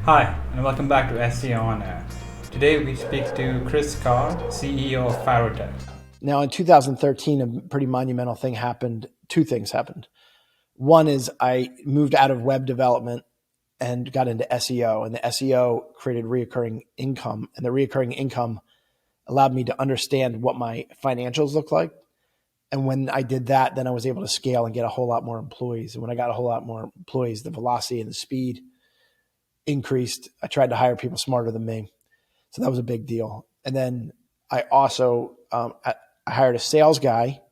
Hi, and welcome back to SEO On-Air. Today we speak to Chris Carr, CEO of Farotech. Now, in 2013, a pretty monumental thing happened. Two things happened. One is I moved out of web development and got into SEO, and the SEO created reoccurring income, and the reoccurring income allowed me to understand what my financials look like. And when I did that, then I was able to scale and get a whole lot more employees. And when I got a whole lot more employees, the velocity and the speed increased. I tried to hire people smarter than me. So that was a big deal. And then I also I hired a sales guy,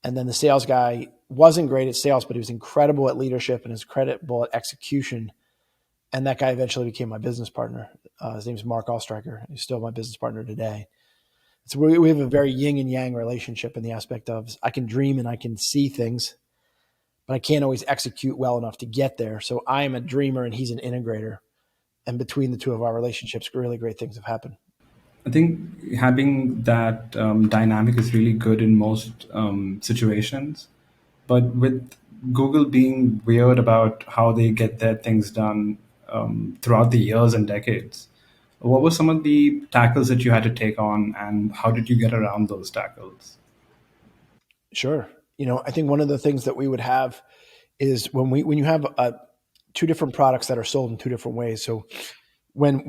and then the sales guy wasn't great at sales, but he was incredible at leadership and is incredible at execution. And that guy eventually became my business partner. His name is Mark Allstriker. He's still my business partner today. So we have a very yin and yang relationship in the aspect of I can dream and I can see things, but I can't always execute well enough to get there. So I am a dreamer and he's an integrator. And between the two of our relationships, really great things have happened. I think having that dynamic is really good in most situations. But with Google being weird about how they get their things done throughout the years and decades, what were some of the tackles that you had to take on, and how did you get around those tackles? Sure. I think one of the things that we would have is when you have two different products that are sold in two different ways. So when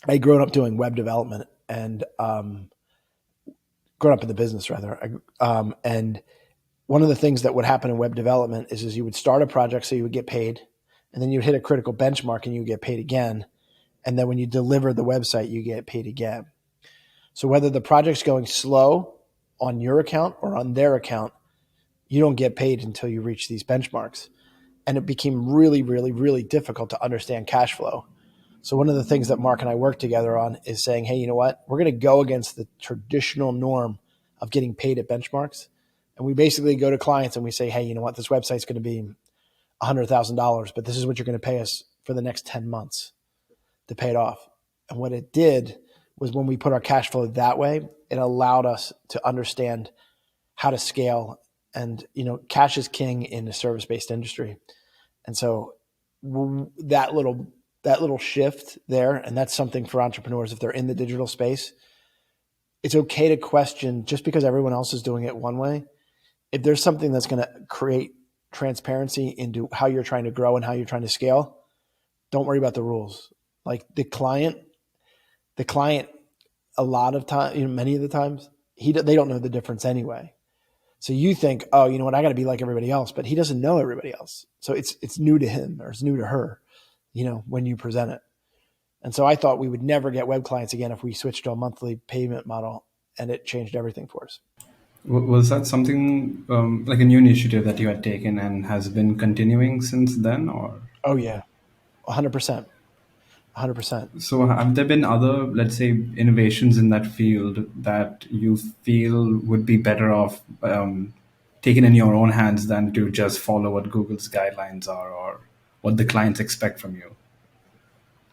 I grew up doing web development and grown up in the business rather. And one of the things that would happen in web development is you would start a project so you would get paid, and then you'd hit a critical benchmark and you would get paid again. And then when you deliver the website, you get paid again. So whether the project's going slow on your account or on their account, you don't get paid until you reach these benchmarks. And it became really, really, really difficult to understand cash flow. So one of the things that Mark and I worked together on is saying, hey, you know what? We're going to go against the traditional norm of getting paid at benchmarks. And we basically go to clients and we say, hey, you know what? This website's going to be $100,000, but this is what you're going to pay us for the next 10 months to pay it off. And what it did was when we put our cash flow that way, it allowed us to understand how to scale. And, cash is king in the service-based industry. And so that little shift there, and that's something for entrepreneurs, if they're in the digital space, it's okay to question just because everyone else is doing it one way. If there's something that's going to create transparency into how you're trying to grow and how you're trying to scale, don't worry about the rules. Like the client, a lot of time, many of the times, they don't know the difference anyway. So you think, oh, you know what, I got to be like everybody else, but he doesn't know everybody else. So it's new to him or it's new to her, when you present it. And so I thought we would never get web clients again if we switched to a monthly payment model, and it changed everything for us. Was that something like a new initiative that you had taken and has been continuing since then, or? Oh yeah, 100%. 100%. So have there been other, let's say, innovations in that field that you feel would be better off taken in your own hands than to just follow what Google's guidelines are or what the clients expect from you?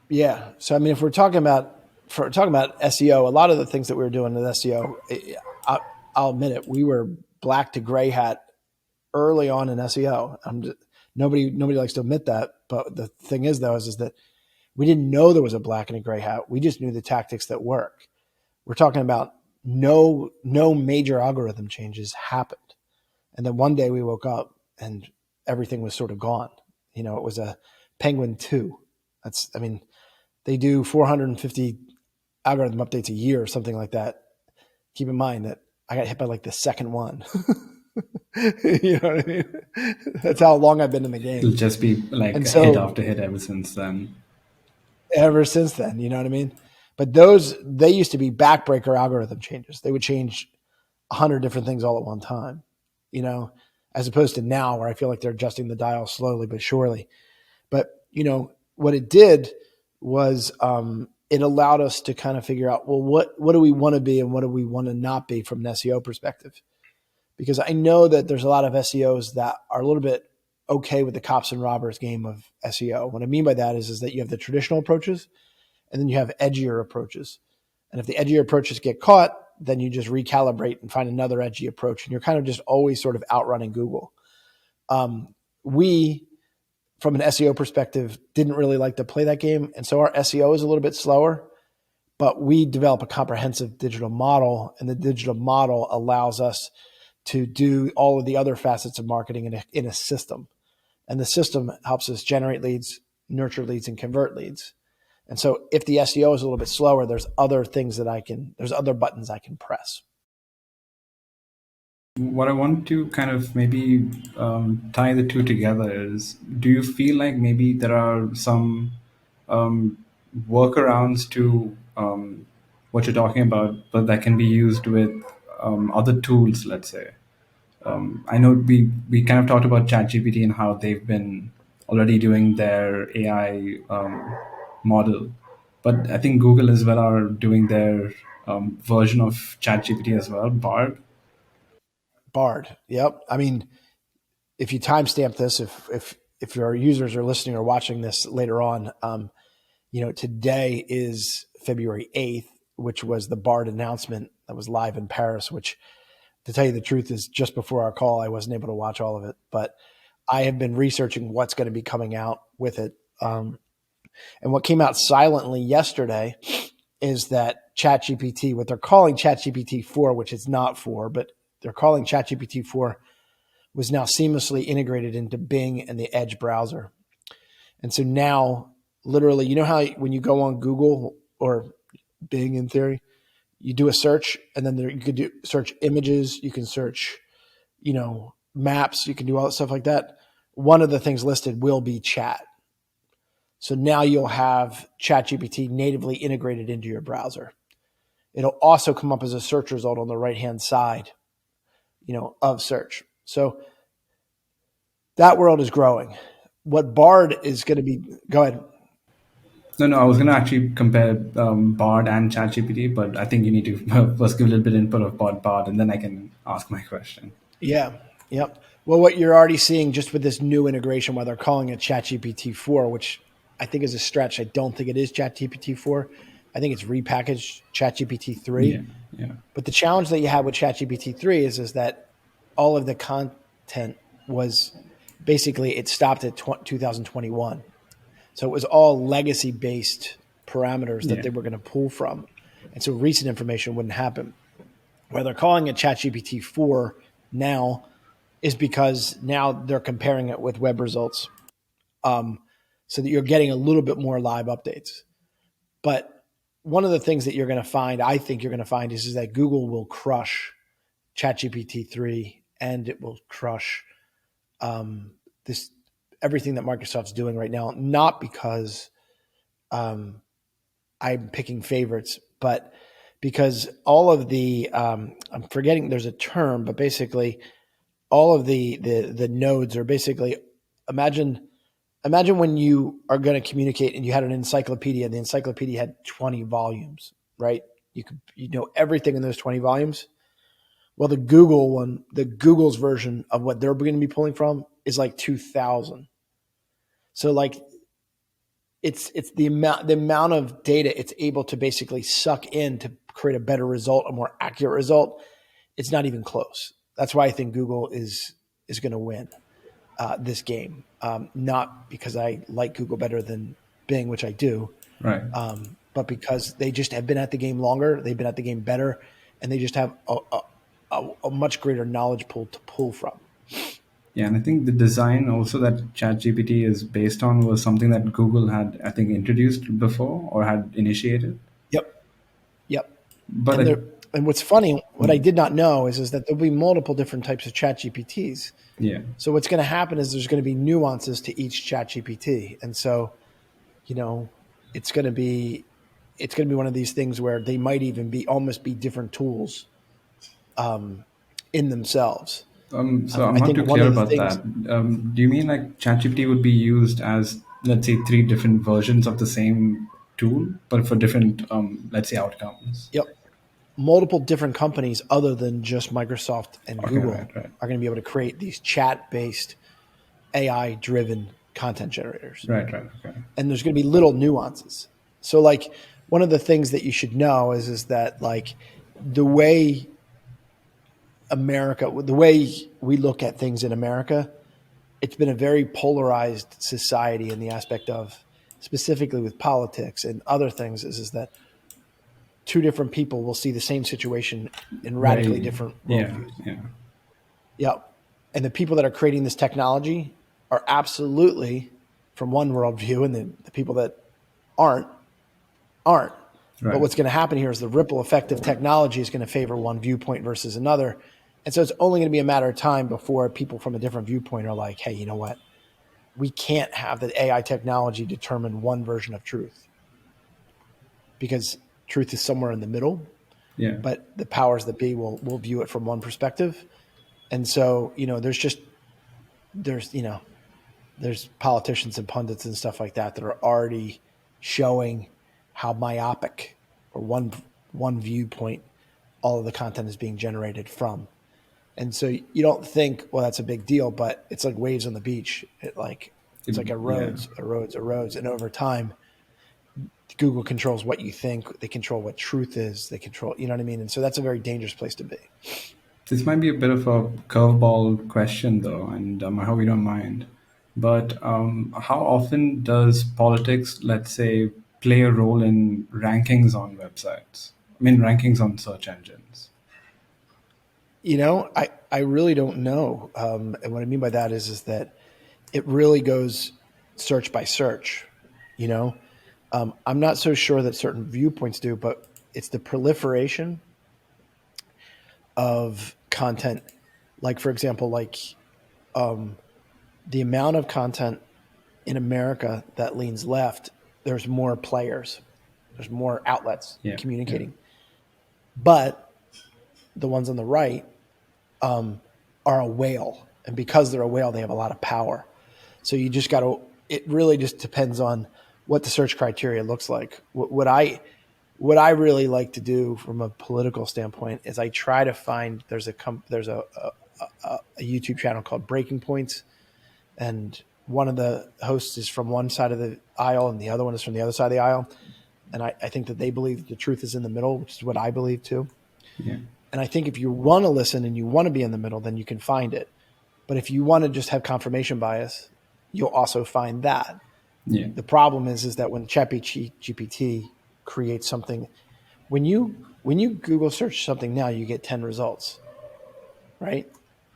Yeah. So I mean, if we're talking about SEO, a lot of the things that we were doing with SEO, I'll admit it, we were black to gray hat early on in SEO. Nobody likes to admit that, but the thing is, though, is that we didn't know there was a black and a gray hat. We just knew the tactics that work. We're talking about no major algorithm changes happened. And then one day we woke up and everything was sort of gone. It was a Penguin 2. They do 450 algorithm updates a year or something like that. Keep in mind that I got hit by like the second one. You know what I mean? That's how long I've been in the game. It'll just be like hit after hit ever since then. Ever since then, you know what I mean? But they used to be backbreaker algorithm changes. They would change 100 different things all at one time, as opposed to now where I feel like they're adjusting the dial slowly but surely. But, what it did was it allowed us to kind of figure out, well, what do we want to be and what do we want to not be from an SEO perspective? Because I know that there's a lot of SEOs that are a little bit okay with the cops and robbers game of SEO. What I mean by that is that you have the traditional approaches and then you have edgier approaches. And if the edgier approaches get caught, then you just recalibrate and find another edgy approach. And you're kind of just always sort of outrunning Google. We from an SEO perspective, didn't really like to play that game. And so our SEO is a little bit slower, but we develop a comprehensive digital model, and the digital model allows us to do all of the other facets of marketing in a system. And the system helps us generate leads, nurture leads, and convert leads. And so if the SEO is a little bit slower, there's other buttons I can press. What I want to kind of maybe tie the two together is, do you feel like maybe there are some workarounds to what you're talking about, but that can be used with other tools, let's say? I know we kind of talked about ChatGPT and how they've been already doing their AI model, but I think Google as well are doing their version of ChatGPT as well, Bard. Bard. Yep. I mean, if you timestamp this, if your users are listening or watching this later on, today is February 8th, which was the Bard announcement that was live in Paris, which, to tell you the truth, is just before our call. I wasn't able to watch all of it, but I have been researching what's going to be coming out with it. And what came out silently yesterday is that ChatGPT, what they're calling ChatGPT 4, which it's not 4, but they're calling ChatGPT 4, was now seamlessly integrated into Bing and the Edge browser. And so now, literally, you know how when you go on Google or Bing in theory, you do a search, and then you could search images, you can search, maps, you can do all that stuff like that. One of the things listed will be chat. So now you'll have ChatGPT natively integrated into your browser. It'll also come up as a search result on the right-hand side, of search. So that world is growing. What Bard is going to be, go ahead. No, I was going to actually compare Bard and ChatGPT, but I think you need to first give a little bit input of Bard, and then I can ask my question. Yeah. Yep. Well, what you're already seeing just with this new integration, where they're calling it ChatGPT 4, which I think is a stretch. I don't think it is ChatGPT 4. I think it's repackaged ChatGPT 3. Yeah. But the challenge that you have with ChatGPT 3 is that all of the content was basically, it stopped at 2021. So it was all legacy-based parameters that they were going to pull from. And so recent information wouldn't happen. Where they're calling it ChatGPT 4 now is because now they're comparing it with web results, so that you're getting a little bit more live updates. But one of the things that you're going to find, I think you're going to find, is that Google will crush ChatGPT 3, and it will crush everything that Microsoft's doing right now. Not because I'm picking favorites, but because all of the I'm forgetting there's a term, but basically all of the nodes are basically, imagine when you are going to communicate and you had an encyclopedia, and the encyclopedia had 20 volumes, right? You know everything in those 20 volumes. Well, the Google's version of what they're going to be pulling from is like 2,000. So like it's the amount of data it's able to basically suck in to create a better result, a more accurate result. It's not even close. That's why I think Google is going to win this game. Not because I like Google better than Bing, which I do, right? But because they just have been at the game longer, they've been at the game better, and they just have a much greater knowledge pool to pull from. Yeah, and I think the design also that ChatGPT is based on was something that Google had, I think, introduced before or had initiated. Yep. But and what's funny, what I did not know is that there'll be multiple different types of ChatGPTs. Yeah. So what's going to happen is there's going to be nuances to each ChatGPT, and so it's going to be one of these things where they might even almost be different tools in themselves. So I'm not too clear about that. Do you mean like ChatGPT would be used as, let's say, 3 different versions of the same tool, but for different, let's say, outcomes? Yep. Multiple different companies other than just Microsoft and Google right. are going to be able to create these chat-based, AI-driven content generators. Right. Okay. And there's going to be little nuances. So like one of the things that you should know is that like the way we look at things in America it's been a very polarized society in the aspect of, specifically with politics and other things, is that two different people will see the same situation in radically different worldviews. Yep. And the people that are creating this technology are absolutely from one worldview, and the people that aren't. Right. But what's going to happen here is the ripple effect of technology is going to favor one viewpoint versus another. And so it's only going to be a matter of time before people from a different viewpoint are like, hey, you know what? We can't have the AI technology determine one version of truth, because truth is somewhere in the middle. Yeah. But the powers that be will view it from one perspective. And so, there's politicians and pundits and stuff like that are already showing how myopic or one viewpoint all of the content is being generated from. And so you don't think, well, that's a big deal, but it's like waves on the beach. It's like erodes. And over time, Google controls what you think. They control what truth is. They control, you know what I mean? And so that's a very dangerous place to be. This might be a bit of a curveball question, though, and I hope you don't mind. But how often does politics, let's say, play a role in rankings on websites? I mean, rankings on search engines. I really don't know. And what I mean by that is that it really goes search by search. I'm not so sure that certain viewpoints do, but it's the proliferation of content. Like, for example, the amount of content in America that leans left, there's more players, there's more outlets communicating. But the ones on the right are a whale. And because they're a whale, they have a lot of power. So you just got to, it really just depends on what the search criteria looks like. What I really like to do from a political standpoint is I try to find, there's a YouTube channel called Breaking Points, and one of the hosts is from one side of the aisle and the other one is from the other side of the aisle. And I think that they believe the truth is in the middle, which is what I believe too. Yeah. And I think if you want to listen and you want to be in the middle, then you can find it. But if you want to just have confirmation bias, you'll also find that. Yeah. The problem is that when ChatGPT creates something, when you Google search something now, you get 10 results, right?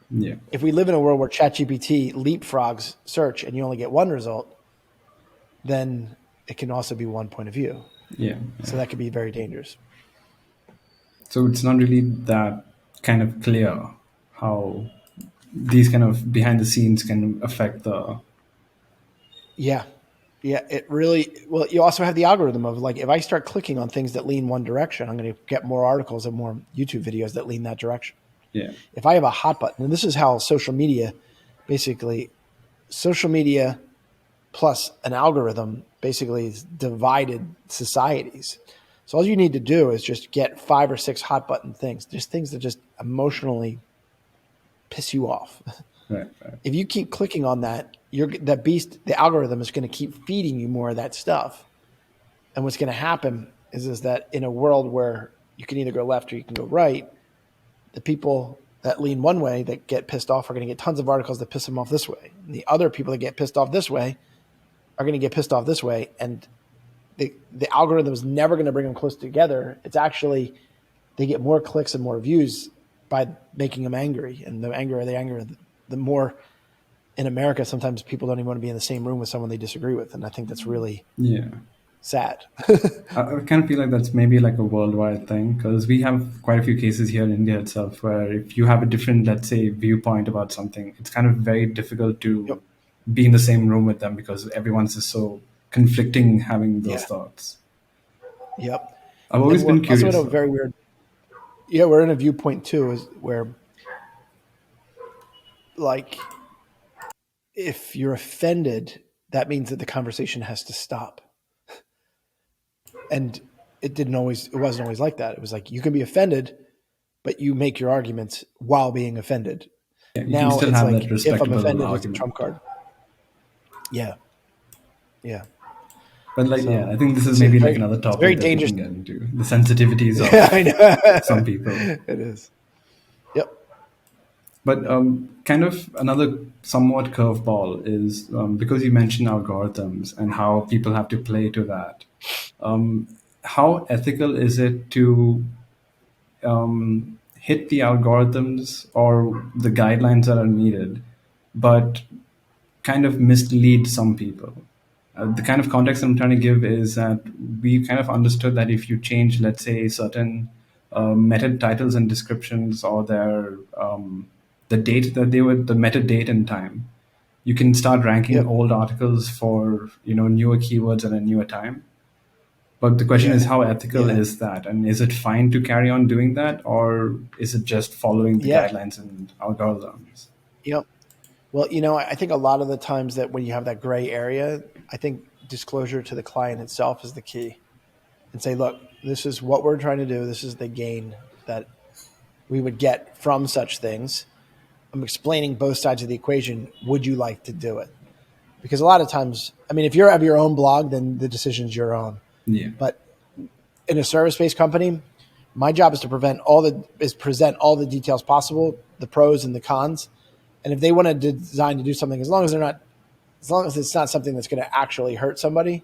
Yeah. If we live in a world where ChatGPT leapfrogs search and you only get one result, then it can also be one point of view. Yeah. So that could be very dangerous. So it's not really that kind of clear how these kind of behind the scenes can affect the... Yeah, it really, well, you also have the algorithm of if I start clicking on things that lean one direction, I'm going to get more articles and more YouTube videos that lean that direction. Yeah. If I have a hot button, and this is how social media plus an algorithm basically is divided societies. So all you need to do is just get 5 or 6 hot button things, just things that just emotionally piss you off. Right. If you keep clicking on that, the algorithm is going to keep feeding you more of that stuff. And what's going to happen is that in a world where you can either go left or you can go right, the people that lean one way that get pissed off are going to get tons of articles that piss them off this way. And the other people that get pissed off this way are going to get pissed off this way. And the algorithm is never going to bring them close together. It's actually, they get more clicks and more views by making them angry. And the angrier they anger, the more... In America, sometimes people don't even want to be in the same room with someone they disagree with. And I think that's really sad. I kind of feel like that's maybe like a worldwide thing, because we have quite a few cases here in India itself where if you have a different, let's say, viewpoint about something, it's kind of very difficult to be in the same room with them because everyone's just so conflicting having those thoughts. Yep. I've always been curious. Also, very weird. Yeah, we're in a viewpoint too, is where if you're offended, that means that the conversation has to stop. And it wasn't always like that. It was like, you can be offended, but you make your arguments while being offended. Yeah, now it's like, if I'm offended, it's a trump card. Yeah. Yeah. But I think this is maybe another topic very dangerous. We can get into. The sensitivities of some people. It is. Yep. But kind of another somewhat curveball is because you mentioned algorithms and how people have to play to that. How ethical is it to hit the algorithms or the guidelines that are needed, but kind of mislead some people? The kind of context I'm trying to give is that we kind of understood that if you change, let's say, certain meta titles and descriptions or their the date that they were, the metadate in time, you can start ranking Yep. old articles for newer keywords at a newer time. But the question is, Yeah. how ethical Yeah. is that, and is it fine to carry on doing that, or is it just following the Yeah. guidelines and algorithms? Yep. Well, I think a lot of the times that when you have that gray area, I think disclosure to the client itself is the key. And say, look, this is what we're trying to do. This is the gain that we would get from such things. I'm explaining both sides of the equation. Would you like to do it? Because a lot of times, I mean, if you have your own blog, then the decision's your own. Yeah. But in a service-based company, my job is to present all the details possible, the pros and the cons. And if they want to design to do something, as long as it's not something that's going to actually hurt somebody,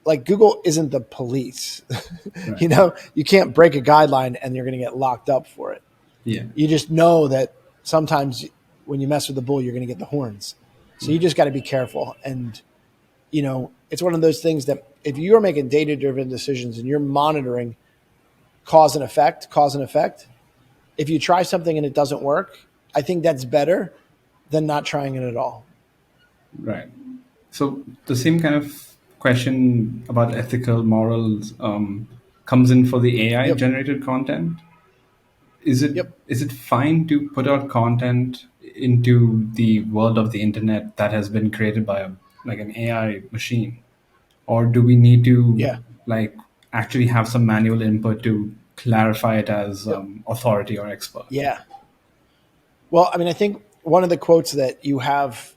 like Google isn't the police. Right. You can't break a guideline and you're going to get locked up for it. Yeah. You just know that sometimes when you mess with the bull, you're going to get the horns. So you just got to be careful. And, it's one of those things that if you're making data-driven decisions and you're monitoring cause and effect, if you try something and it doesn't work, I think that's better than not trying it at all. Right. So the same kind of question about ethical morals comes in for the AI Yep. generated content. Is Yep. it fine to put out content into the world of the internet that has been created by like an AI machine, or do we need to Yeah. like actually have some manual input to clarify it as Yep. authority or expert? Yeah. Well, I mean, I think one of the quotes that you have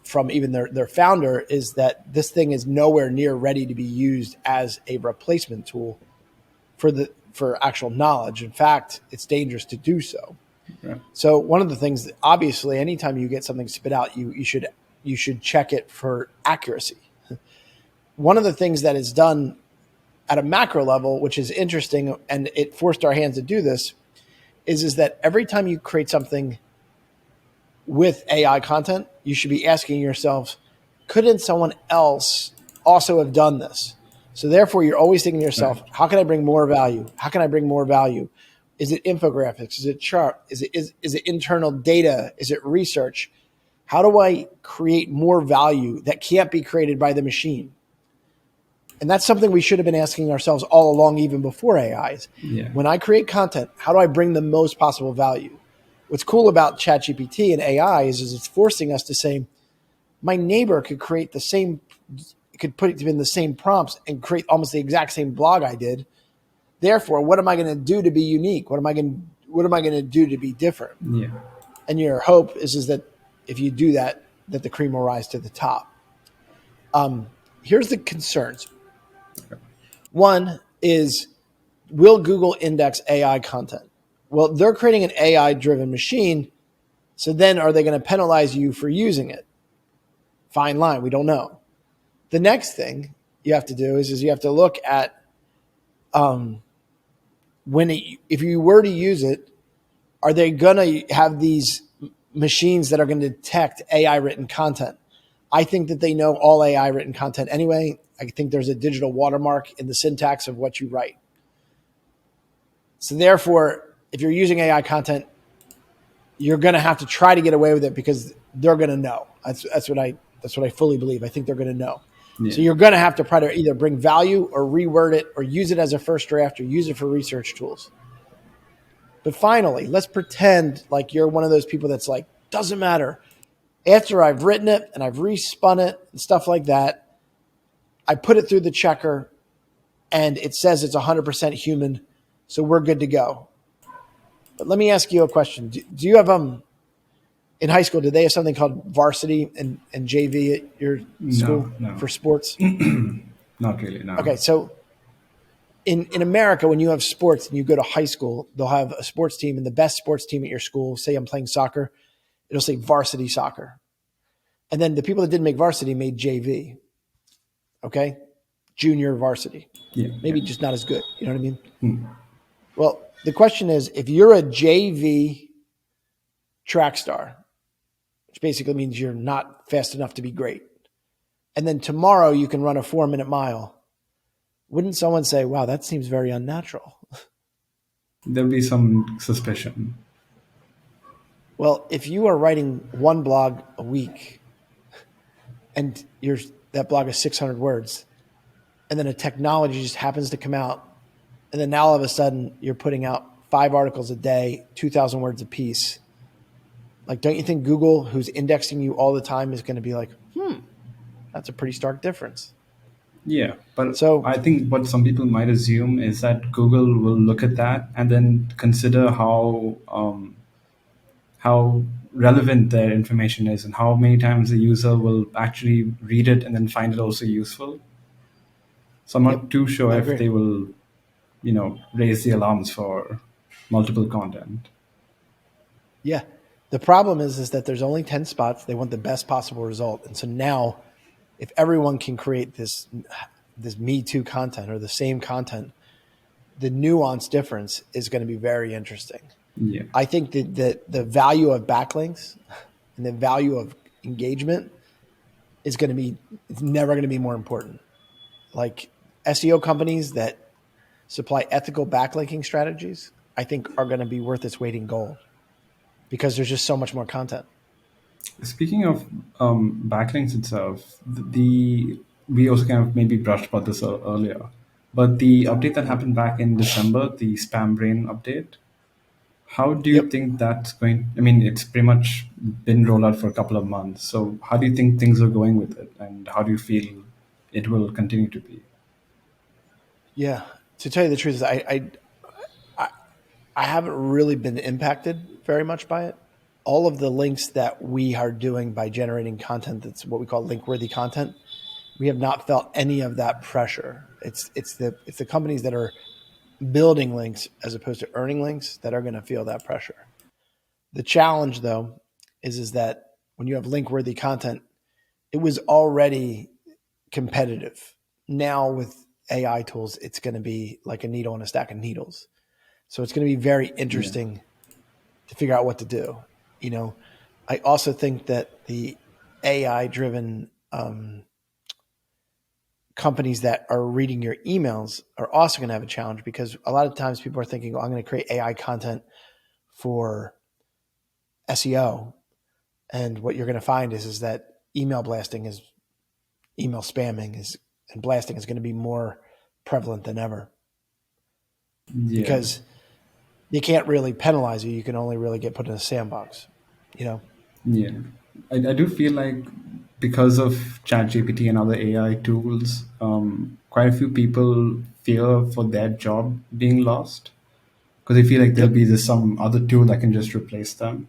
from even their founder is that this thing is nowhere near ready to be used as a replacement tool for actual knowledge. In fact, it's dangerous to do so. Yeah. So one of the things that obviously, anytime you get something spit out, you should check it for accuracy. One of the things that is done at a macro level, which is interesting, and it forced our hands to do this, is that every time you create something with AI content, you should be asking yourself, couldn't someone else also have done this? So therefore, you're always thinking to yourself, Right. how can I bring more value? How can I bring more value? Is it infographics? Is it chart? Is it internal data? Is it research? How do I create more value that can't be created by the machine? And that's something we should have been asking ourselves all along, even before AIs. Yeah. When I create content, how do I bring the most possible value? What's cool about ChatGPT and AI is it's forcing us to say, my neighbor could create could put it in the same prompts and create almost the exact same blog I did. Therefore, what am I going to do to be unique? What am I going to do to be different? Yeah. And your hope is that if you do that, that the cream will rise to the top. Here's the concerns. One is, will Google index AI content? Well, they're creating an AI-driven machine, so then are they going to penalize you for using it? Fine line, we don't know. The next thing you have to do is you have to look at if you were to use it, are they going to have these machines that are going to detect AI written content? I think that they know all AI written content anyway. I think there's a digital watermark in the syntax of what you write. So therefore, if you're using AI content, you're going to have to try to get away with it because they're going to know. That's what I fully believe. I think they're going to know. Yeah. So you're going to have to try to either bring value or reword it or use it as a first draft or use it for research tools. But finally, let's pretend like you're one of those people that's like, doesn't matter. After I've written it and I've respun it and stuff like that, I put it through the checker and it says it's 100% human, so we're good to go. But let me ask you a question. Do you have in high school, did they have something called varsity and JV at your school No. for sports? Not really. No. Okay, so in America, when you have sports and you go to high school, they'll have a sports team, and the best sports team at your school, say I'm playing soccer, it'll say varsity soccer. And then the people that didn't make varsity made JV. Okay? Junior varsity. Maybe just not as good. You know what I mean? Well, the question is, if you're a JV track star, which basically means you're not fast enough to be great, and then tomorrow you can run a 4-minute mile, wouldn't someone say, wow, that seems very unnatural? There'll be some suspicion. Well, if you are writing one blog a week and that blog is 600 words, and then a technology just happens to come out, and then now all of a sudden you're putting out 5 articles a day, 2,000 words a piece. Like, don't you think Google, who's indexing you all the time, is going to be like, that's a pretty stark difference? Yeah, but So I think what some people might assume is that Google will look at that and then consider how relevant their information is and how many times the user will actually read it and then find it also useful. So I'm not too sure if they will, raise the alarms for multiple content. Yeah. The problem is that there's only 10 spots. They want the best possible result. And so now, if everyone can create this Me Too content or the same content, the nuance difference is going to be very interesting. Yeah. I think that the value of backlinks and the value of engagement is it's never going to be more important. Like, SEO companies that supply ethical backlinking strategies, I think are going to be worth its weight in gold because there's just so much more content. Speaking of backlinks itself, we also kind of maybe brushed about this earlier, but the update that happened back in December, the spam brain update, how do you think that's going? I mean, it's pretty much been rolled out for a couple of months. So how do you think things are going with it, and how do you feel it will continue to be? Yeah, to tell you the truth, I haven't really been impacted very much by it. All of the links that we are doing by generating content that's what we call link-worthy content, we have not felt any of that pressure. It's the companies that are building links as opposed to earning links that are going to feel that pressure. The challenge, though, is that when you have link-worthy content, it was already competitive. Now with AI tools, it's going to be like a needle in a stack of needles. So it's going to be very interesting to figure out what to do. I also think that the AI-driven companies that are reading your emails are also going to have a challenge, because a lot of times people are thinking, I'm going to create AI content for SEO. And what you're going to find is that email spamming and blasting is going to be more prevalent than ever. Yeah. Because you can't really penalize you. You can only really get put in a sandbox, Yeah. I do feel like because of ChatGPT and other AI tools, quite a few people fear for their job being lost because they feel like there'll be some other tool that can just replace them.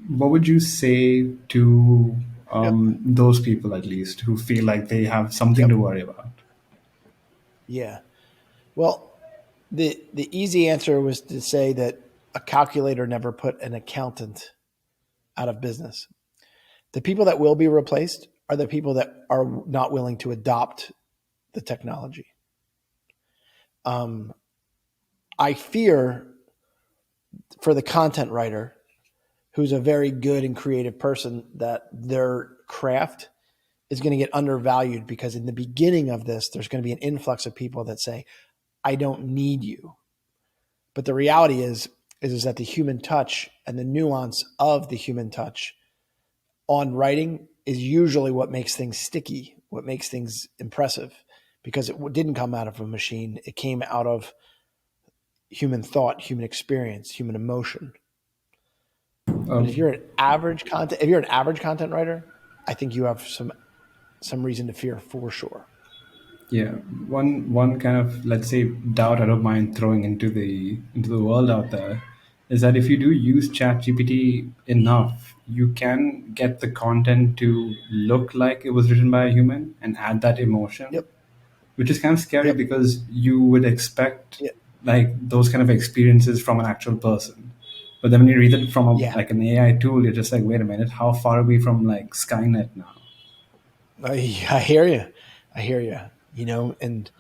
What would you say to those people, at least, who feel like they have something to worry about? Yeah. Well, the easy answer was to say that a calculator never put an accountant out of business. The people that will be replaced are the people that are not willing to adopt the technology. I fear for the content writer who's a very good and creative person that their craft is going to get undervalued, because in the beginning of this, there's going to be an influx of people that say, I don't need you. But the reality is that the human touch and the nuance of the human touch on writing is usually what makes things sticky, what makes things impressive, because it didn't come out of a machine. It came out of human thought, human experience, human emotion. But if you're an average content writer, I think you have some reason to fear for sure. Yeah, one kind of, let's say, doubt I don't mind throwing into the world out there is that if you do use ChatGPT enough, you can get the content to look like it was written by a human and add that emotion. Yep. which is kind of scary Yep. because you would expect Yeah. like those kind of experiences from an actual person. But then when you read it from Yeah. like an AI tool, you're just like, wait a minute, how far are we from like Skynet now? I hear you. I hear you. And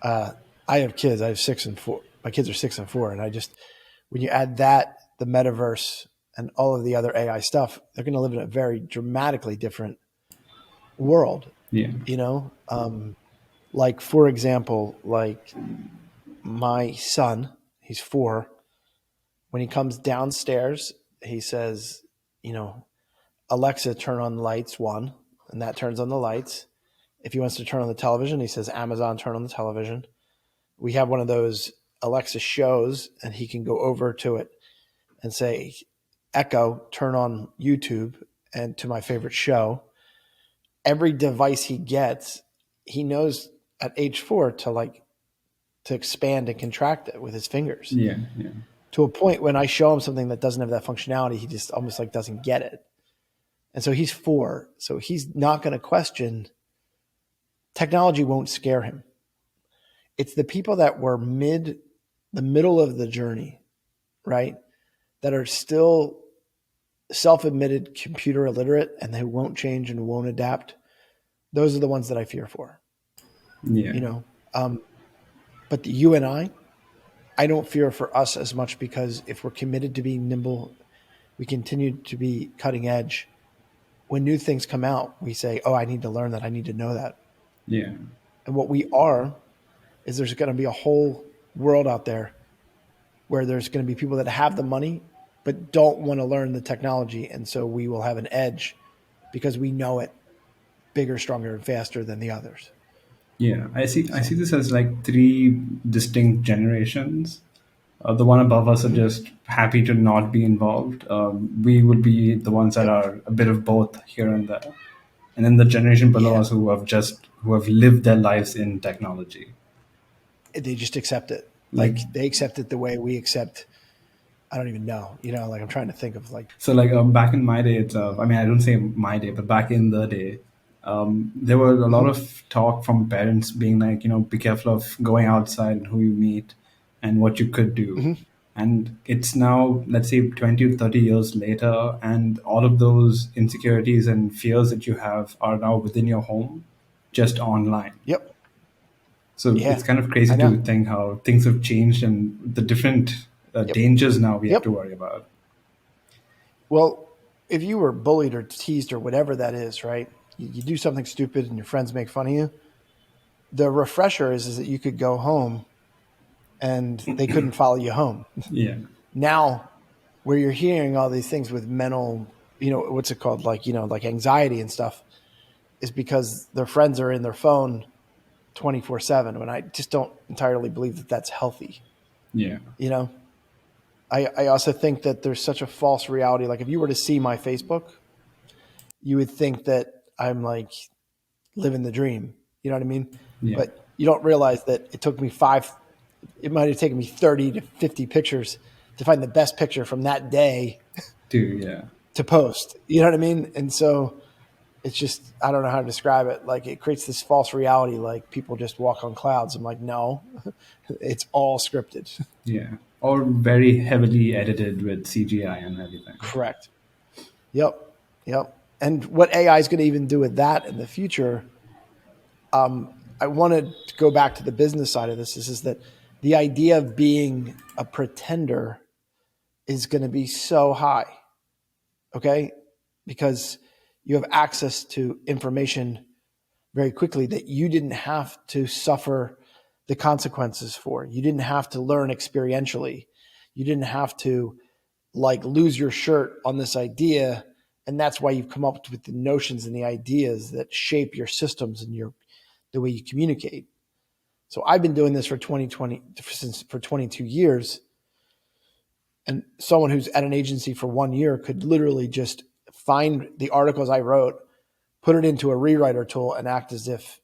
I have kids. I have 6 and 4. My kids are 6 and 4, and when you add that, the metaverse, and all of the other AI stuff, they're going to live in a very dramatically different world. Yeah. Like for example, like my son, he's 4. When he comes downstairs, he says, Alexa, turn on the lights, 1, and that turns on the lights. If he wants to turn on the television, he says, Amazon, turn on the television. We have one of those Alexa shows, and he can go over to it and say, Echo, turn on YouTube and to my favorite show. Every device he gets, he knows at age 4 to expand and contract it with his fingers. Yeah. Yeah. To a point when I show him something that doesn't have that functionality, he just almost like doesn't get it. And so he's 4. So he's not going to question. Technology won't scare him. It's the people that were the middle of the journey, right? That are still self-admitted computer illiterate and they won't change and won't adapt. Those are the ones that I fear for. Yeah. But you and I don't fear for us as much, because if we're committed to being nimble, we continue to be cutting edge. When new things come out, we say, oh, I need to learn that. I need to know that. Yeah. And what we are is there's going to be a whole world out there where there's going to be people that have the money but don't want to learn the technology. And so we will have an edge because we know it bigger, stronger, and faster than the others. Yeah. I see this as like 3 distinct generations. The one above us are just happy to not be involved. We would be the ones that Yep. are a bit of both here and there. And then the generation below Yeah. us who have lived their lives in technology. They just accept it. Like, Like they accept it the way we accept. I don't even know. Like I'm trying to think of so like back in my day, I mean, I don't say my day, but back in the day, there were a lot of talk from parents being like, be careful of going outside and who you meet and what you could do. And it's now, let's say, 20 to 30 years later, and all of those insecurities and fears that you have are now within your home, just online. Yep. So Yeah. it's kind of crazy I know. to think how things have changed and the different Yep. dangers now we have Yep. to worry about. Well, if you were bullied or teased or whatever that is, right? You do something stupid and your friends make fun of you. The refresher is that you could go home and they couldn't follow you home. Yeah. Now, where you're hearing all these things with mental, what's it called? Like anxiety and stuff, is because their friends are in their phone 24/7. And I just don't entirely believe that that's healthy. Yeah. I also think that there's such a false reality. Like if you were to see my Facebook, you would think that I'm like living the dream. You know what I mean? Yeah. But you don't realize that it took me it might have taken me 30 to 50 pictures to find the best picture from that day Yeah. to post. You know what I mean? And so it's just, I don't know how to describe it. Like it creates this false reality. Like people just walk on clouds. I'm like, no, it's all scripted. Yeah. Or very heavily edited with CGI and everything. Correct. Yep. And what AI is going to even do with that in the future, I wanted to go back to the business side of this, is that the idea of being a pretender is going to be so high, okay? Because you have access to information very quickly that you didn't have to suffer the consequences for. You didn't have to learn experientially. You didn't have to lose your shirt on this idea. And that's why you've come up with the notions and the ideas that shape your systems and the way you communicate. So I've been doing this for 22 years. And someone who's at an agency for 1 year could literally just find the articles I wrote, put it into a rewriter tool, and act as if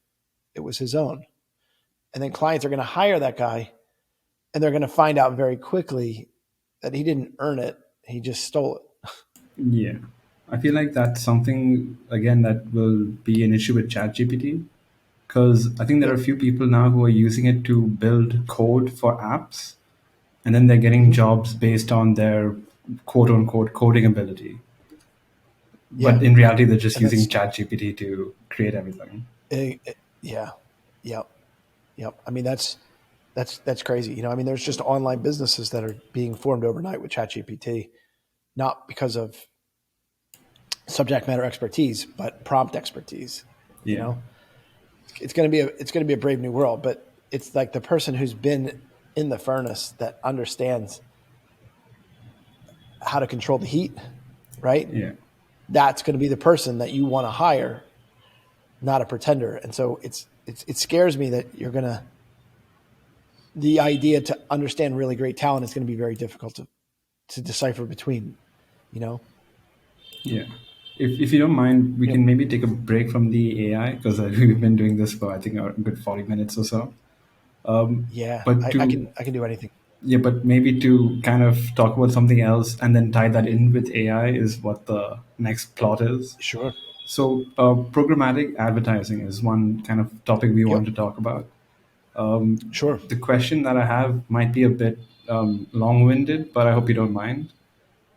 it was his own. And then clients are going to hire that guy, and they're going to find out very quickly that he didn't earn it. He just stole it. Yeah. I feel like that's something, again, that will be an issue with ChatGPT, because I think there are a few people now who are using it to build code for apps, and then they're getting jobs based on their quote unquote coding ability. Yeah. But in reality, they're just And using that's, ChatGPT to create everything. yeah. Yep. Yep. I mean, that's crazy. You know, I mean, there's just online businesses that are being formed overnight with ChatGPT, not because of subject matter expertise, but prompt expertise. You Yeah. know, it's going to be a brave new world, but it's like the person who's been in the furnace that understands how to control the heat, right? Yeah. That's going to be the person that you want to hire, not a pretender. And so it scares me that the idea to understand really great talent is going to be very difficult to decipher between, you know? Yeah. If you don't mind, we Yep. can maybe take a break from the AI because we've been doing this for I think a good 40 minutes or so. Yeah, But I to can do anything. Yeah, but maybe to kind of talk about something else and then tie that in with AI is what the next plot is. Sure. So, programmatic advertising is one kind of topic we Yep. want to talk about. Sure. The question that I have might be a bit long-winded, but I hope you don't mind.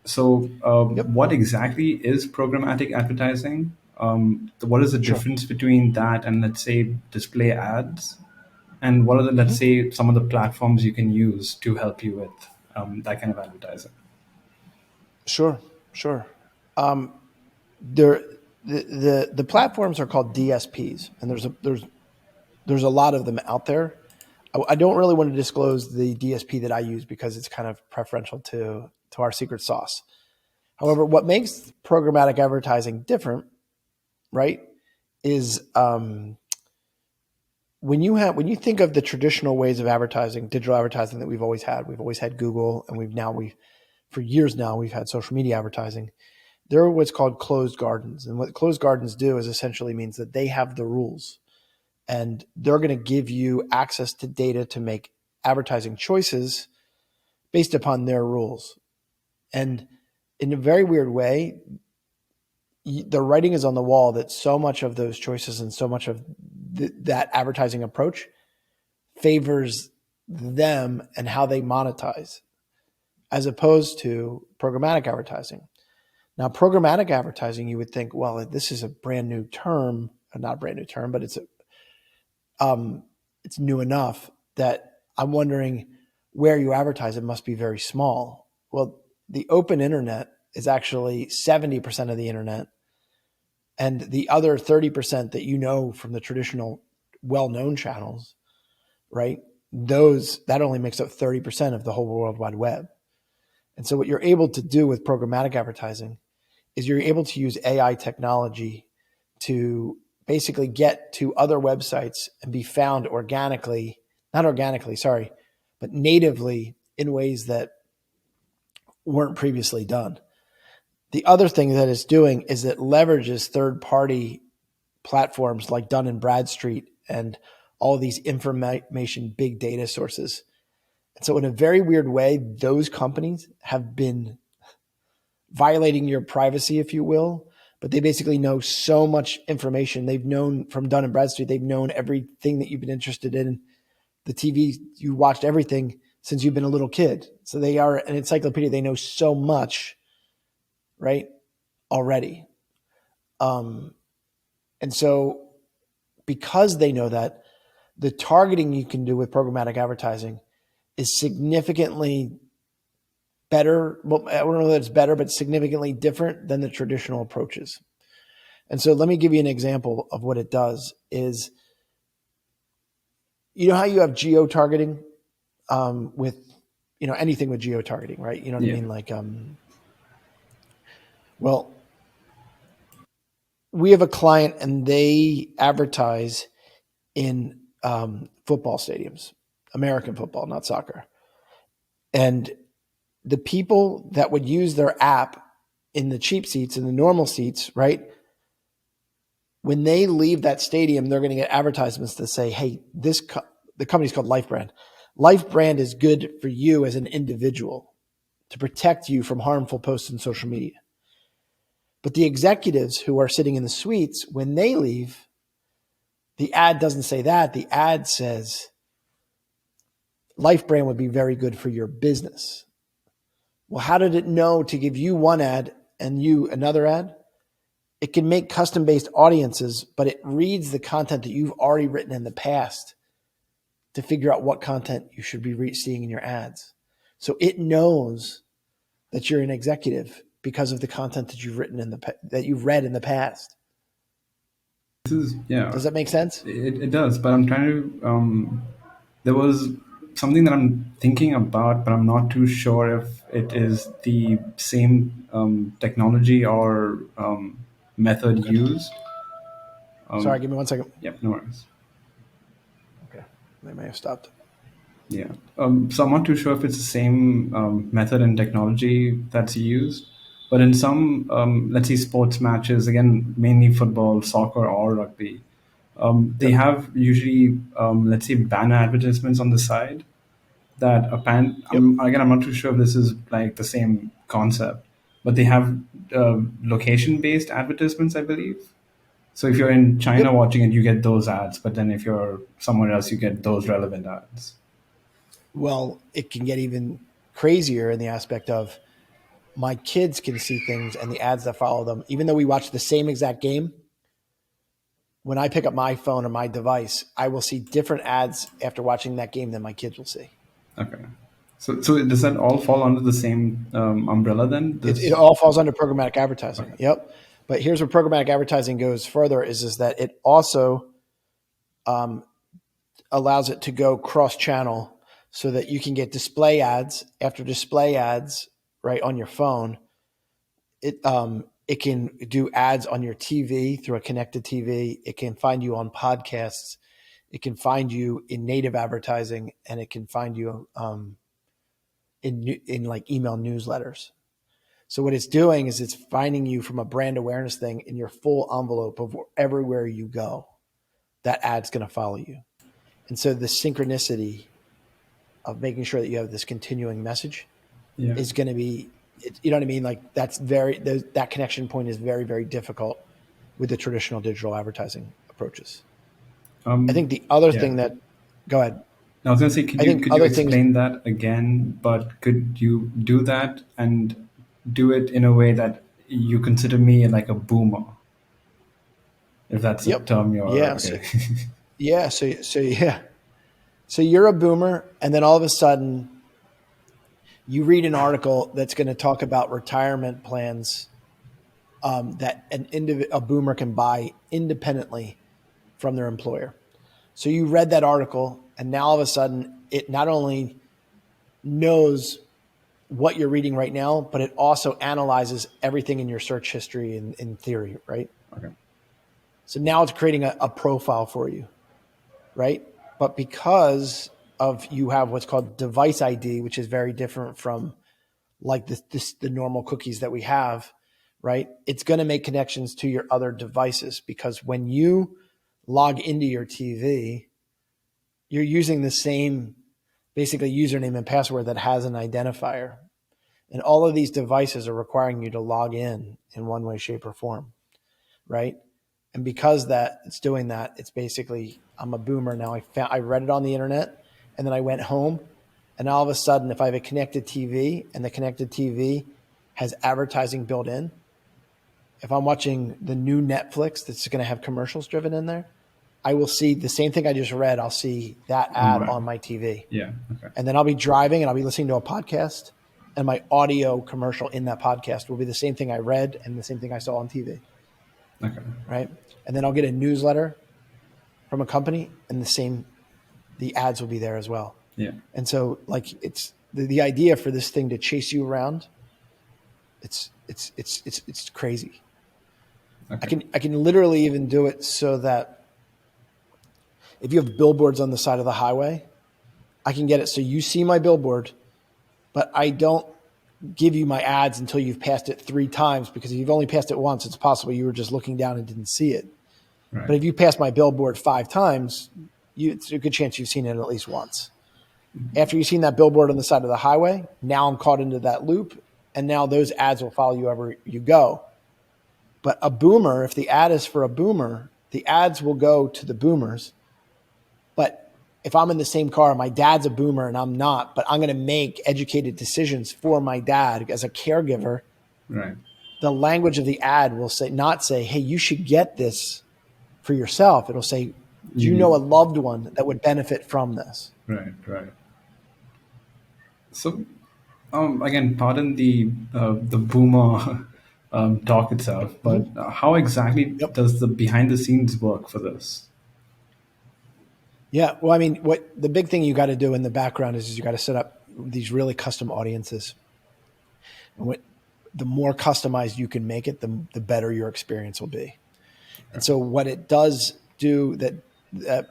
So, Yep. what exactly is programmatic advertising? What is the Sure. difference between that and, let's say, display ads? And what are the, let's Hmm. say, some of the platforms you can use to help you with that kind of advertising? Sure. Sure. There, the platforms are called DSPs, and there's a lot of them out there. I don't really want to disclose the DSP that I use because it's kind of preferential to our secret sauce. However, what makes programmatic advertising different, right, is when you think of the traditional ways of advertising, digital advertising that we've always had Google, and for years now we've had social media advertising. There are what's called closed gardens, and what closed gardens do is essentially means that they have the rules, and they're going to give you access to data to make advertising choices based upon their rules. And in a very weird way, the writing is on the wall that so much of those choices and so much of that advertising approach favors them and how they monetize, as opposed to programmatic advertising. Now, programmatic advertising, you would think, well, this is a brand new term, not a brand new term, but it's new enough that I'm wondering where you advertise. It must be very small. Well, the open internet is actually 70% of the internet, and the other 30% that you know from the traditional well-known channels, right? That only makes up 30% of the whole World Wide Web. And so what you're able to do with programmatic advertising is you're able to use AI technology to basically get to other websites and be found but natively in ways that weren't previously done. The other thing that it's doing is it leverages third-party platforms like Dun & Bradstreet and all these information big data sources. And so in a very weird way, those companies have been violating your privacy, if you will, but they basically know so much information. They've known from Dun & Bradstreet, they've known everything that you've been interested in. The TV, you watched everything since you've been a little kid. So they are an encyclopedia. They know so much, right, already. And so because they know that, the targeting you can do with programmatic advertising is significantly better. Well, I don't know that it's better, but significantly different than the traditional approaches. And so let me give you an example of what it does is, you know how you have geo-targeting with, anything with geo-targeting, right? You know what I Yeah. mean? Like, well, we have a client and they advertise in football stadiums, American football, not soccer. And the people that would use their app in the cheap seats, in the normal seats, right? When they leave that stadium, they're going to get advertisements that say, hey, the company's called Life Brand. Life Brand is good for you as an individual to protect you from harmful posts on social media. But the executives who are sitting in the suites, when they leave, The ad doesn't say that. The ad says Life Brand would be very good for your business. Well, how did it know to give you one ad and you another ad? It can make custom-based audiences, but it reads the content that you've already written in the past to figure out what content you should be seeing in your ads. So it knows that you're an executive because of the content that you've written that you've read in the past. Does that make sense? It does, but I'm trying to. There was something that I'm thinking about, but I'm not too sure if it is the same technology or method used. Sorry, give me 1 second. Yep, no worries. Okay, they may have stopped. Yeah. So I'm not too sure if it's the same method and technology that's used, but in some, let's say, sports matches, again, mainly football, soccer, or rugby, they have usually, let's say, banner advertisements on the side that again, I'm not too sure if this is like the same concept, but they have location-based advertisements, I believe. So if you're in China watching it, you get those ads, but then if you're somewhere else, you get those relevant ads. Well, it can get even crazier in the aspect of my kids can see things and the ads that follow them, even though we watch the same exact game. When I pick up my phone or my device, I will see different ads after watching that game than my kids will see. Okay. So does that all fall under the same umbrella then? It all falls under programmatic advertising. Okay. Yep. But here's where programmatic advertising goes further is that it also allows it to go cross-channel so that you can get display ads after display ads right on your phone. It can do ads on your TV through a connected TV. It can find you on podcasts. It can find you in native advertising, and it can find you in like email newsletters. So what it's doing is it's finding you from a brand awareness thing in your full envelope of everywhere you go. That ad's going to follow you. And so the synchronicity of making sure that you have this continuing message is going to be, you know what I mean? Like that connection point is very, very difficult with the traditional digital advertising approaches. I think the other thing that, go ahead. I was going to say, could you explain that again, but could you do that and do it in a way that you consider me like a boomer? If that's a term you're... Yeah. So you're a boomer, and then all of a sudden you read an article that's going to talk about retirement plans that a boomer can buy independently from their employer. So you read that article, and now all of a sudden it not only knows what you're reading right now, but it also analyzes everything in your search history in theory, right? Okay. So now it's creating a profile for you, right? But because of you have what's called device ID, which is very different from like the normal cookies that we have, right? It's going to make connections to your other devices, because when you log into your TV, you're using the same basically username and password that has an identifier. And all of these devices are requiring you to log in one way, shape, or form, right? And because it's doing that, it's basically, I'm a boomer now. I read it on the internet, and then I went home, and all of a sudden, if I have a connected TV and the connected TV has advertising built in, if I'm watching the new Netflix that's going to have commercials driven in there, I will see the same thing I just read. I'll see that ad on my TV. Yeah. Okay. And then I'll be driving and I'll be listening to a podcast, and my audio commercial in that podcast will be the same thing I read and the same thing I saw on TV. Okay. Right. And then I'll get a newsletter from a company, and the ads will be there as well. Yeah. And so like it's the idea for this thing to chase you around. It's crazy. Okay. I can literally even do it so that if you have billboards on the side of the highway, I can get it so you see my billboard, but I don't give you my ads until you've passed it 3 times, because if you've only passed it once, it's possible you were just looking down and didn't see it. Right. But if you pass my billboard 5 times, it's a good chance you've seen it at least once. Mm-hmm. After you've seen that billboard on the side of the highway, now I'm caught into that loop, and now those ads will follow you wherever you go. But a boomer, if the ad is for a boomer, the ads will go to the boomers. But if I'm in the same car, my dad's a boomer and I'm not, but I'm going to make educated decisions for my dad as a caregiver. Right. The language of the ad will not say, hey, you should get this for yourself. It'll say, do you know a loved one that would benefit from this? Right. So, again, pardon the boomer talk itself, but how exactly does the behind the scenes work for this? Yeah, well, I mean, what the big thing you got to do in the background is you got to set up these really custom audiences. And the more customized you can make it, the better your experience will be. And so what it does do that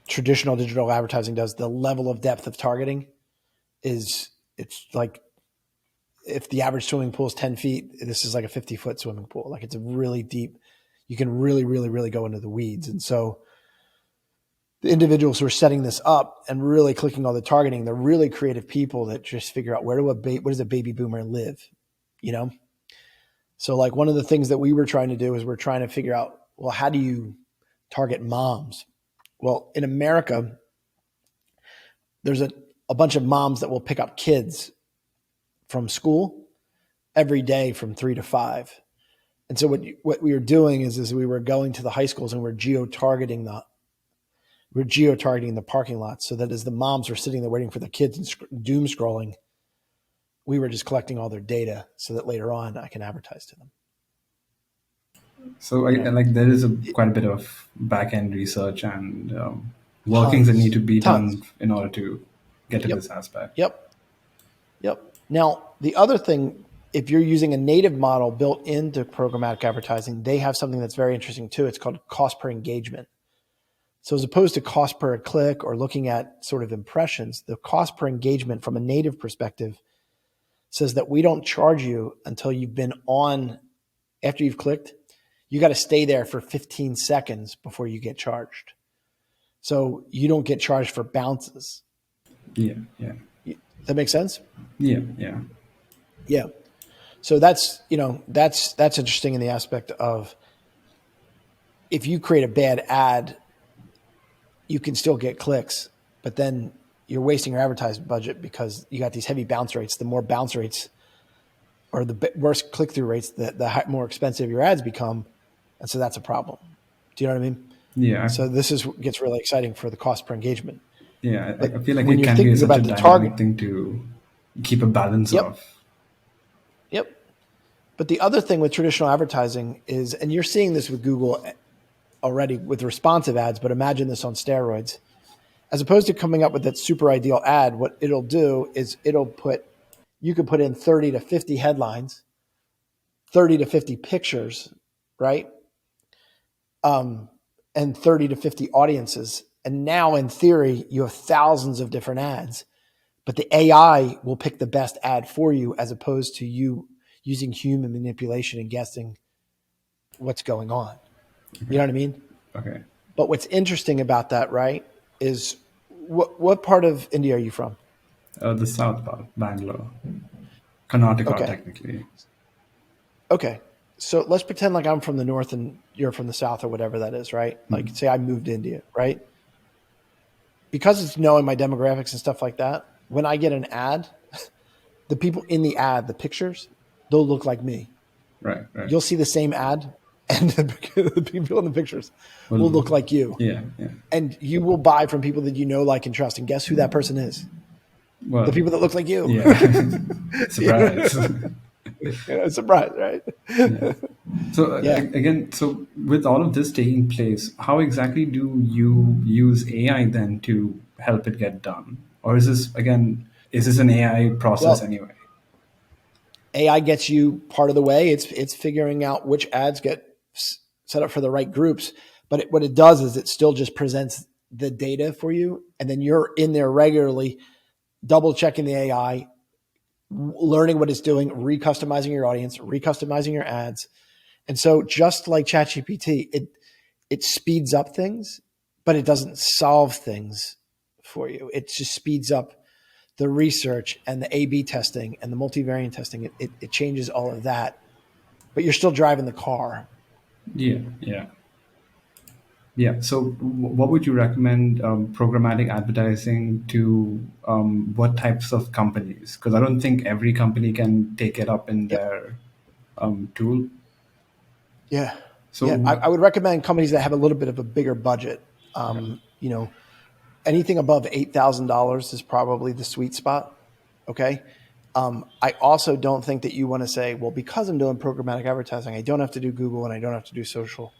traditional digital advertising does, the level of depth of targeting it's like if the average swimming pool is 10 feet, this is like a 50-foot swimming pool. Like it's a really deep, you can really, really, really go into the weeds. And so the individuals who are setting this up and really clicking all the targeting, they're really creative people that just figure out where does a baby boomer live, you know? So like one of the things that we were trying to do is we're trying to figure out, well, how do you target moms? Well, in America, there's a bunch of moms that will pick up kids from school every day from 3 to 5. And so what we were doing is we were going to the high schools and we're geo-targeting the parking lots so that as the moms were sitting there waiting for the kids and doom scrolling, we were just collecting all their data so that later on I can advertise to them. So there is quite a bit of back-end research and workings that need to be done in order to get to this aspect. Yep. Now, the other thing, if you're using a native model built into programmatic advertising, they have something that's very interesting too. It's called cost per engagement. So as opposed to cost per click or looking at sort of impressions, the cost per engagement from a native perspective says that we don't charge you until you've been on, after you've clicked, you got to stay there for 15 seconds before you get charged. So you don't get charged for bounces. Yeah. That makes sense? Yeah. So that's interesting in the aspect of if you create a bad ad, you can still get clicks, but then you're wasting your advertising budget because you got these heavy bounce rates. The more bounce rates or the worse click-through rates, the more expensive your ads become. And so that's a problem. Do you know what I mean? Yeah. So this gets really exciting for the cost per engagement. Yeah, but I feel like when it you're can be thinking such about a the dynamic target thing to keep a balance of. Yep. But the other thing with traditional advertising is, and you're seeing this with Google already with responsive ads, but imagine this on steroids. As opposed to coming up with that super ideal ad, what it'll do is you could put in 30 to 50 headlines, 30 to 50 pictures, right? And 30 to 50 audiences. And now in theory, you have thousands of different ads, but the AI will pick the best ad for you as opposed to you using human manipulation and guessing what's going on. Okay. You know what I mean? Okay. But what's interesting about that, right, is what part of India are you from? The south part, Bangalore. Karnataka, okay. Technically. Okay. So let's pretend like I'm from the north and you're from the south or whatever that is, right? Like say I moved to India, right? Because it's knowing my demographics and stuff like that, when I get an ad, the people in the ad, the pictures, they'll look like me. Right. You'll see the same ad and the people in the pictures will look like you. Yeah. And you will buy from people that you know, like, and trust. And guess who that person is? Well, the people that look like you. Yeah. Surprise. Surprise, right? Yeah. So again, so with all of this taking place, how exactly do you use AI then to help it get done? Or is this an AI process anyway? AI gets you part of the way. It's figuring out which ads get set up for the right groups. But what it does is it still just presents the data for you. And then you're in there regularly double checking the AI, learning what it's doing, recustomizing your audience, recustomizing your ads. And so just like ChatGPT, it speeds up things, but it doesn't solve things for you. It just speeds up the research and the A/B testing and the multivariate testing. It changes all of that, but you're still driving the car. Yeah. Yeah. So, what would you recommend programmatic advertising to what types of companies? Because I don't think every company can take it up in Yep. their tool. Yeah. Yeah. So, I would recommend companies that have a little bit of a bigger budget. You know, anything above $8,000 is probably the sweet spot. Okay. I also don't think that you want to say, well, because I'm doing programmatic advertising, I don't have to do Google and I don't have to do social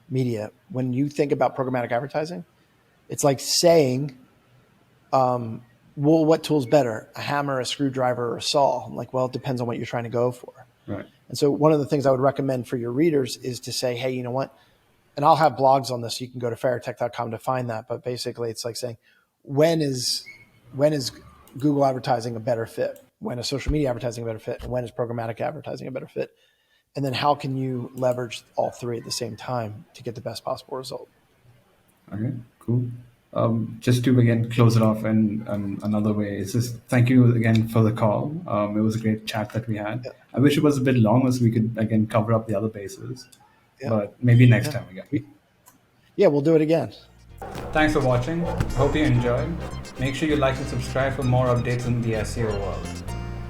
media. When you think about programmatic advertising, it's like saying, well, what tool's better, a hammer, a screwdriver, or a saw? I'm like, well, it depends on what you're trying to go for. right. And so one of the things I would recommend for your readers is to say, hey, you know what? And I'll have blogs on this. So you can go to farotech.com to find that. But basically it's like saying, when is Google advertising a better fit? When is social media advertising a better fit? And when is programmatic advertising a better fit? And then how can you leverage all three at the same time to get the best possible result? Okay, cool. Just to again close it off in another way, it's just thank you again for the call. It was a great chat that we had. Yeah. I wish it was a bit longer so we could again cover up the other bases, Yeah. but maybe next Yeah. time again. Yeah, we'll do it again. Thanks for watching. Hope you enjoyed. Make sure you like and subscribe for more updates in the SEO world.